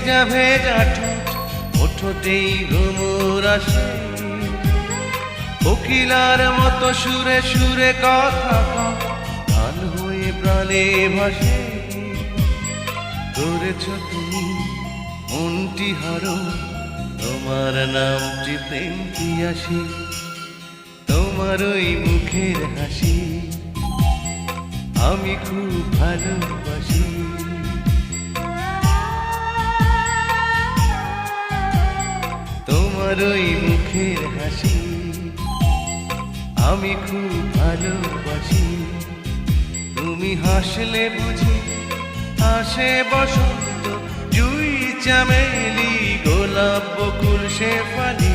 ভেজা ভেজা ঠোঁট ওঠোতেই ঘুমুর আসে, কোকিলার মতো সুরে সুরে কথা কও, গান হয়ে প্রাণে ভাসে। করেছ তুমি মনটি হারো, তোমার নামটি প্রেম কি আসে, তোমার ওই মুখের হাসি আমি খুব ভালোবাসি। তোমার ওই মুখের হাসি আমি খুব ভালোবাসি। তুমি হাসলে বুঝি হাসে বসন্ত, জুঁই চামেলি গোলাপ বকুল শেফালি।